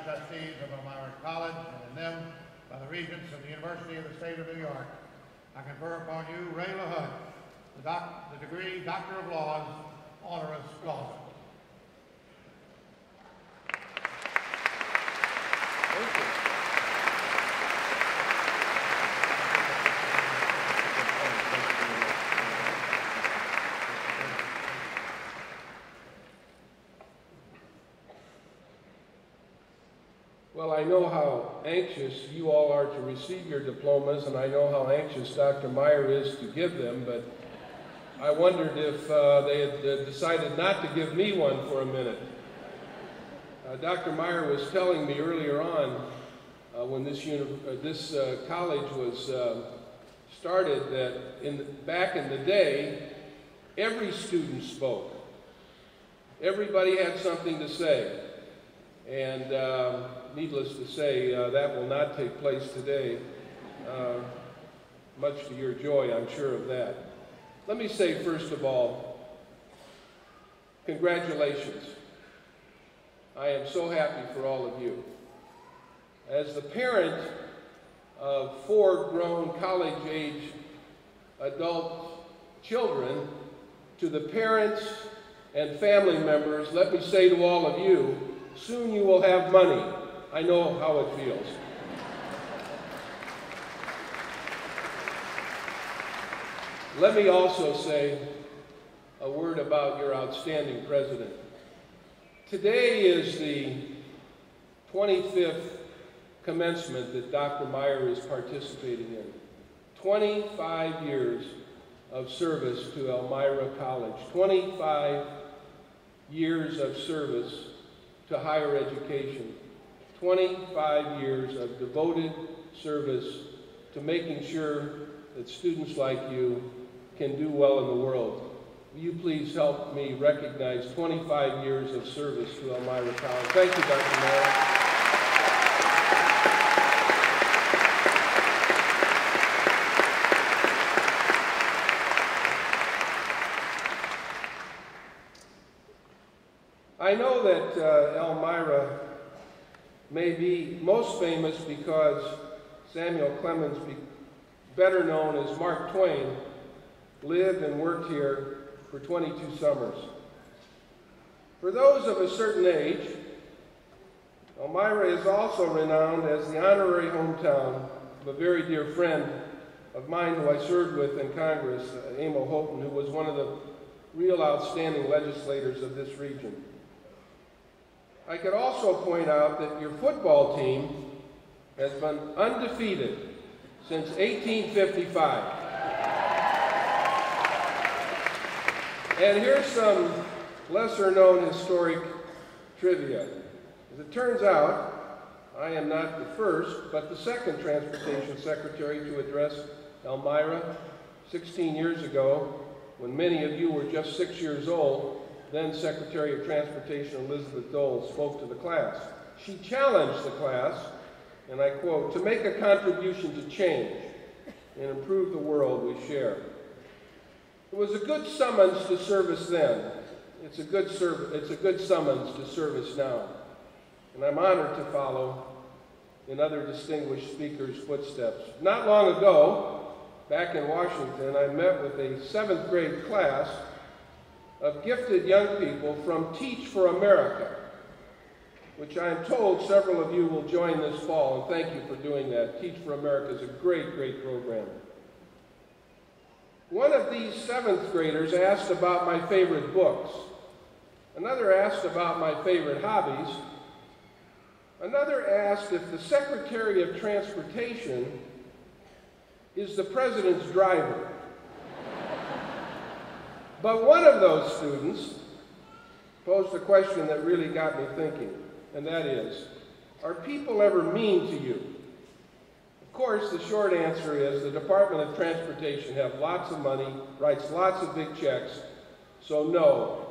trustees of Elmira College and in them by the Regents of the University of the State of New York, I confer upon you Ray LaHood, the degree Doctor of Laws, honoris causa. Thank you. Well, I know how anxious you all are to receive your diplomas, and I know how anxious Dr. Meyer is to give them, but I wondered if they had decided not to give me one for a minute. Dr. Meyer was telling me earlier on when this college was started that back in the day, every student spoke. Everybody had something to say. And needless to say, that will not take place today, much to your joy, I'm sure of that. Let me say, first of all, congratulations. I am so happy for all of you. As the parent of 4 grown college-age adult children, to the parents and family members, let me say to all of you, soon you will have money. I know how it feels. Let me also say a word about your outstanding president. Today is the 25th commencement that Dr. Meyer is participating in. 25 years of service to Elmira College. 25 years of service to higher education. 25 years of devoted service to making sure that students like you can do well in the world. Will you please help me recognize 25 years of service to Elmira College. Thank you, Dr. Meyer. I know that Elmira may be most famous because Samuel Clemens, better known as Mark Twain, lived and worked here for 22 summers. For those of a certain age, Elmira is also renowned as the honorary hometown of a very dear friend of mine who I served with in Congress, Emil Houghton, who was one of the real outstanding legislators of this region. I could also point out that your football team has been undefeated since 1855. And here's some lesser-known historic trivia. As it turns out, I am not the first, but the second Transportation Secretary to address Elmira 16 years ago, when many of you were just 6 years old. Then Secretary of Transportation Elizabeth Dole spoke to the class. She challenged the class, and I quote, to make a contribution to change and improve the world we share. It was a good summons to service then. It's a good summons to service now. And I'm honored to follow in other distinguished speakers' footsteps. Not long ago, back in Washington, I met with a 7th grade class of gifted young people from Teach for America, which I am told several of you will join this fall, and thank you for doing that. Teach for America is a great, great program. One of these 7th graders asked about my favorite books. Another asked about my favorite hobbies. Another asked if the Secretary of Transportation is the President's driver. But one of those students posed a question that really got me thinking, and that is, are people ever mean to you? Of course, the short answer is the Department of Transportation have lots of money, writes lots of big checks, so no,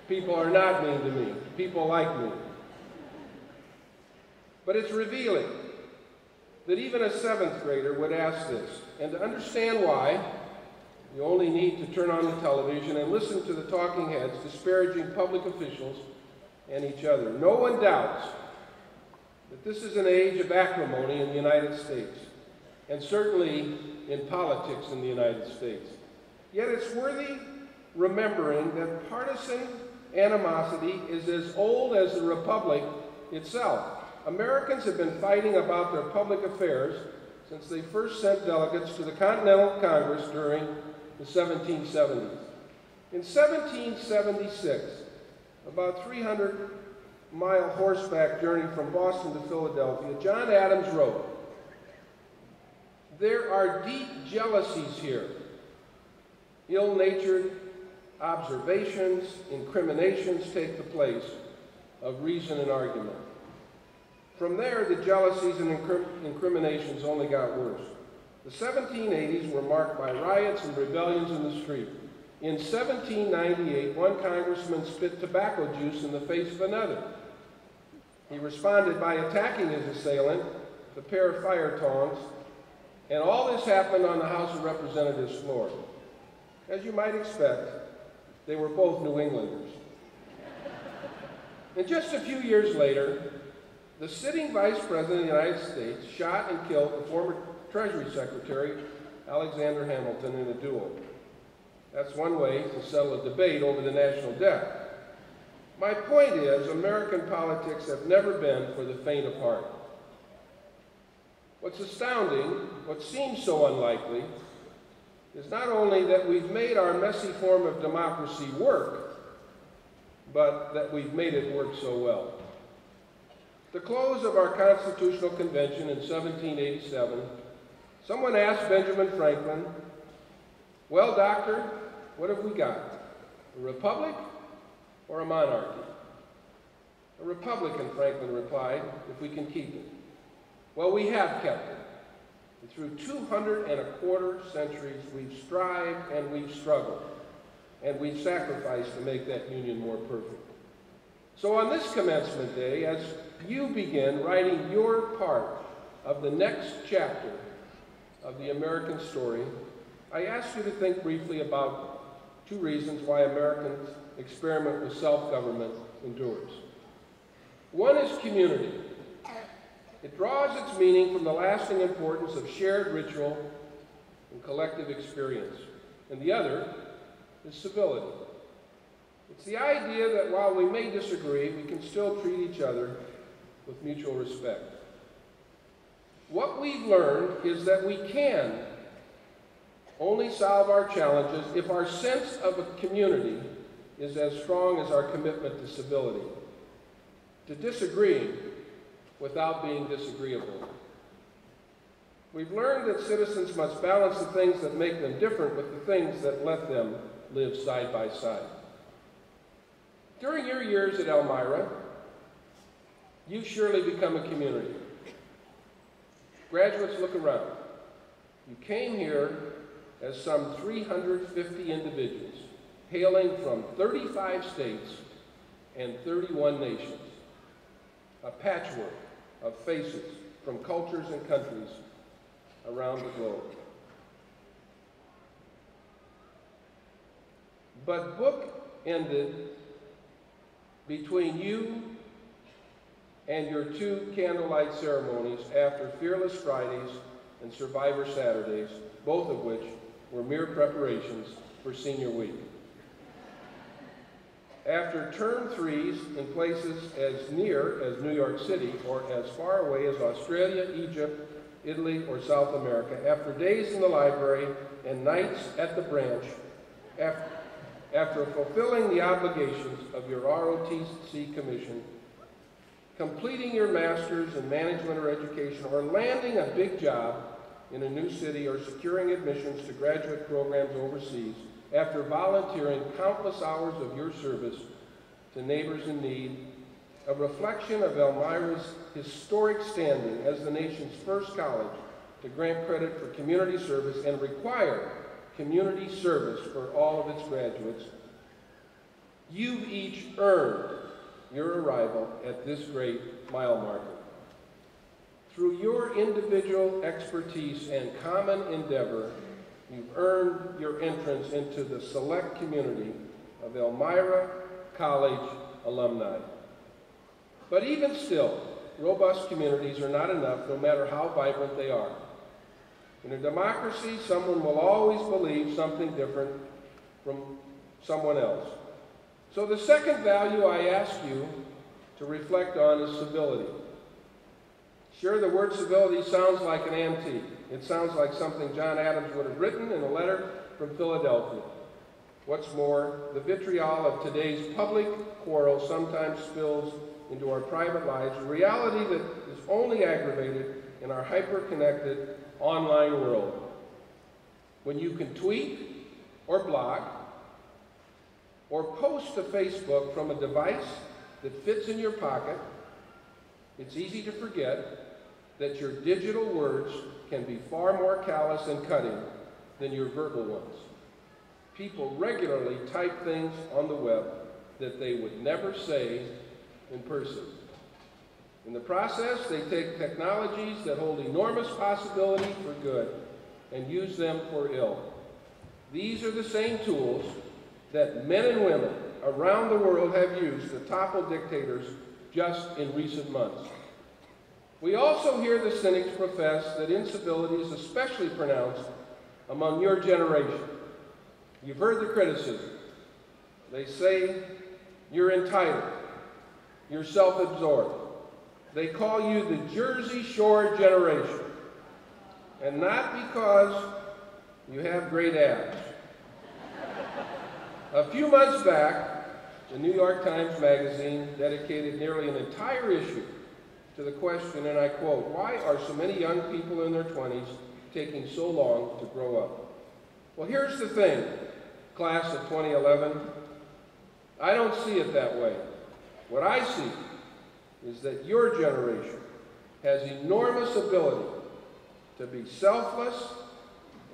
people are not mean to me. People like me. But it's revealing that even a 7th grader would ask this, and to understand why, you only need to turn on the television and listen to the talking heads disparaging public officials and each other. No one doubts that this is an age of acrimony in the United States, and certainly in politics in the United States. Yet it's worthy remembering that partisan animosity is as old as the Republic itself. Americans have been fighting about their public affairs since they first sent delegates to the Continental Congress during the 1770s. In 1776, about 300-mile horseback journey from Boston to Philadelphia, John Adams wrote, "There are deep jealousies here, ill-natured observations, incriminations take the place of reason and argument." From there, the jealousies and incriminations only got worse. The 1780s were marked by riots and rebellions in the street. In 1798, one congressman spit tobacco juice in the face of another. He responded by attacking his assailant with a pair of fire tongs, and all this happened on the House of Representatives floor. As you might expect, they were both New Englanders. And just a few years later, the sitting Vice President of the United States shot and killed the former Treasury Secretary, Alexander Hamilton, in a duel. That's one way to settle a debate over the national debt. My point is, American politics have never been for the faint of heart. What's astounding, what seems so unlikely, is not only that we've made our messy form of democracy work, but that we've made it work so well. At the close of our Constitutional Convention in 1787, someone asked Benjamin Franklin, "Well, doctor, what have we got? A republic or a monarchy?" "A republican," Franklin replied, "if we can keep it." Well, we have kept it. And through 225 centuries, we've strived and we've struggled, and we've sacrificed to make that union more perfect. So on this commencement day, as you begin writing your part of the next chapter of the American story, I ask you to think briefly about two reasons why Americans' experiment with self-government endures. One is community. It draws its meaning from the lasting importance of shared ritual and collective experience. And the other is civility. It's the idea that while we may disagree, we can still treat each other with mutual respect. What we've learned is that we can only solve our challenges if our sense of a community is as strong as our commitment to civility, to disagreeing without being disagreeable. We've learned that citizens must balance the things that make them different with the things that let them live side by side. During your years at Elmira, you've surely become a community. Graduates, look around. You came here as some 350 individuals, hailing from 35 states and 31 nations, a patchwork of faces from cultures and countries around the globe. But book-ended between you and your two candlelight ceremonies after Fearless Fridays and Survivor Saturdays, both of which were mere preparations for Senior Week. After term threes in places as near as New York City or as far away as Australia, Egypt, Italy, or South America, after days in the library and nights at the branch, after fulfilling the obligations of your ROTC commission, completing your master's in management or education, or landing a big job in a new city, or securing admissions to graduate programs overseas, after volunteering countless hours of your service to neighbors in need, a reflection of Elmira's historic standing as the nation's first college to grant credit for community service and require community service for all of its graduates, you've each earned your arrival at this great mile marker. Through your individual expertise and common endeavor, you've earned your entrance into the select community of Elmira College alumni. But even still, robust communities are not enough, no matter how vibrant they are. In a democracy, someone will always believe something different from someone else. So the second value I ask you to reflect on is civility. Sure, the word civility sounds like an antique. It sounds like something John Adams would have written in a letter from Philadelphia. What's more, the vitriol of today's public quarrel sometimes spills into our private lives, a reality that is only aggravated in our hyper-connected online world. When you can tweet or blog or post to Facebook from a device that fits in your pocket, it's easy to forget that your digital words can be far more callous and cutting than your verbal ones. People regularly type things on the web that they would never say in person. In the process, they take technologies that hold enormous possibility for good and use them for ill. These are the same tools that men and women around the world have used to topple dictators just in recent months. We also hear the cynics profess that incivility is especially pronounced among your generation. You've heard the criticism. They say you're entitled, you're self-absorbed. They call you the Jersey Shore generation, and not because you have great abs. A few months back, the New York Times Magazine dedicated nearly an entire issue to the question, and I quote, "Why are so many young people in their 20s taking so long to grow up?" Well, here's the thing, class of 2011, I don't see it that way. What I see is that your generation has enormous ability to be selfless,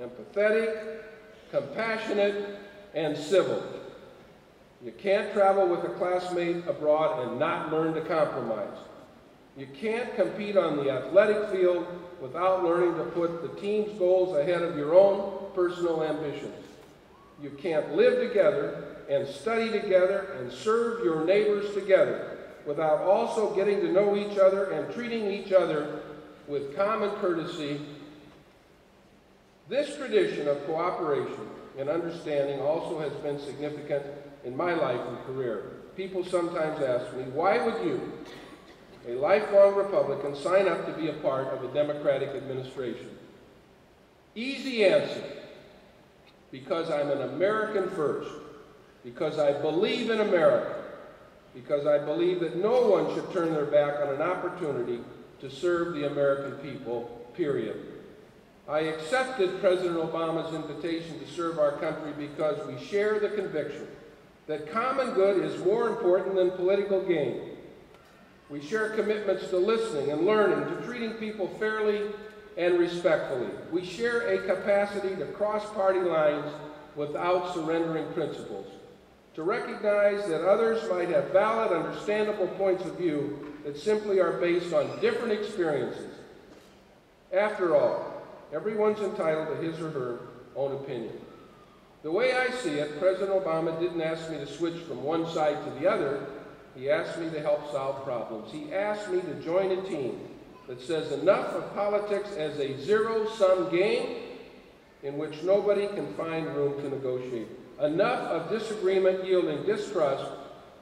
empathetic, compassionate, and civil. You can't travel with a classmate abroad and not learn to compromise. You can't compete on the athletic field without learning to put the team's goals ahead of your own personal ambitions. You can't live together and study together and serve your neighbors together without also getting to know each other and treating each other with common courtesy. This tradition of cooperation and understanding also has been significant in my life and career. People sometimes ask me, why would you, a lifelong Republican, sign up to be a part of a Democratic administration? Easy answer, because I'm an American first, because I believe in America, because I believe that no one should turn their back on an opportunity to serve the American people, period. I accepted President Obama's invitation to serve our country because we share the conviction that common good is more important than political gain. We share commitments to listening and learning, to treating people fairly and respectfully. We share a capacity to cross party lines without surrendering principles, to recognize that others might have valid, understandable points of view that simply are based on different experiences. After all, everyone's entitled to his or her own opinion. The way I see it, President Obama didn't ask me to switch from one side to the other. He asked me to help solve problems. He asked me to join a team that says enough of politics as a zero-sum game in which nobody can find room to negotiate. Enough of disagreement yielding distrust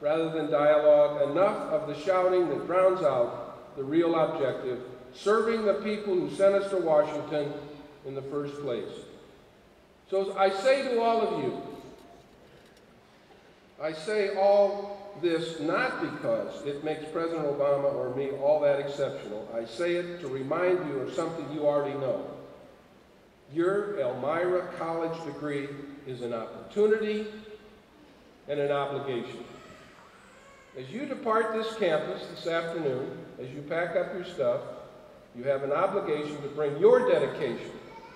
rather than dialogue. Enough of the shouting that drowns out the real objective, serving the people who sent us to Washington in the first place. So I say to all of you, I say all this not because it makes President Obama or me all that exceptional. I say it to remind you of something you already know. Your Elmira College degree is an opportunity and an obligation. As you depart this campus this afternoon, as you pack up your stuff, you have an obligation to bring your dedication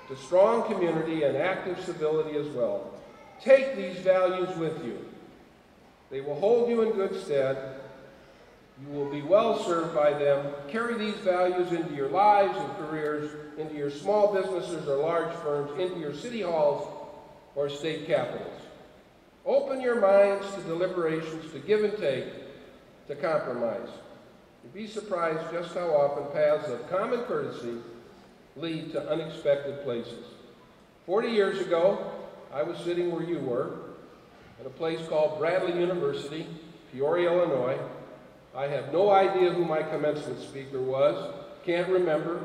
to strong community and active civility as well. Take these values with you. They will hold you in good stead. You will be well served by them. Carry these values into your lives and careers, into your small businesses or large firms, into your city halls or state capitals. Open your minds to deliberations, to give and take, to compromise. You'd be surprised just how often paths of common courtesy lead to unexpected places. 40 years ago, I was sitting where you were, at a place called Bradley University, Peoria, Illinois. I have no idea who my commencement speaker was, can't remember.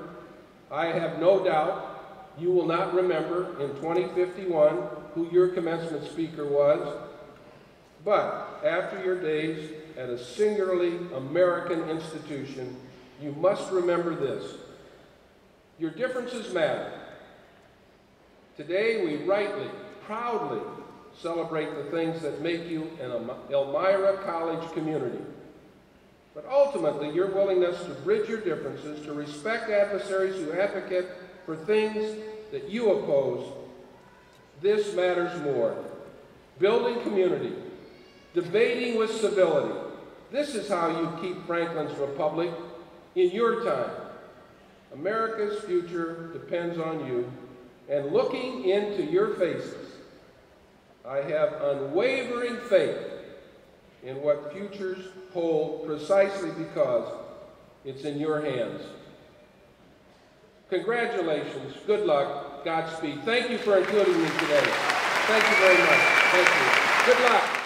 I have no doubt you will not remember in 2051 who your commencement speaker was. But after your days at a singularly American institution, you must remember this. Your differences matter. Today we rightly, proudly celebrate the things that make you an Elmira College community. But ultimately, your willingness to bridge your differences, to respect adversaries who advocate for things that you oppose, this matters more. Building community, debating with civility. This is how you keep Franklin's Republic in your time. America's future depends on you, and looking into your faces, I have unwavering faith in what futures hold precisely because it's in your hands. Congratulations, good luck, Godspeed. Thank you for including me today. Thank you very much. Thank you. Good luck.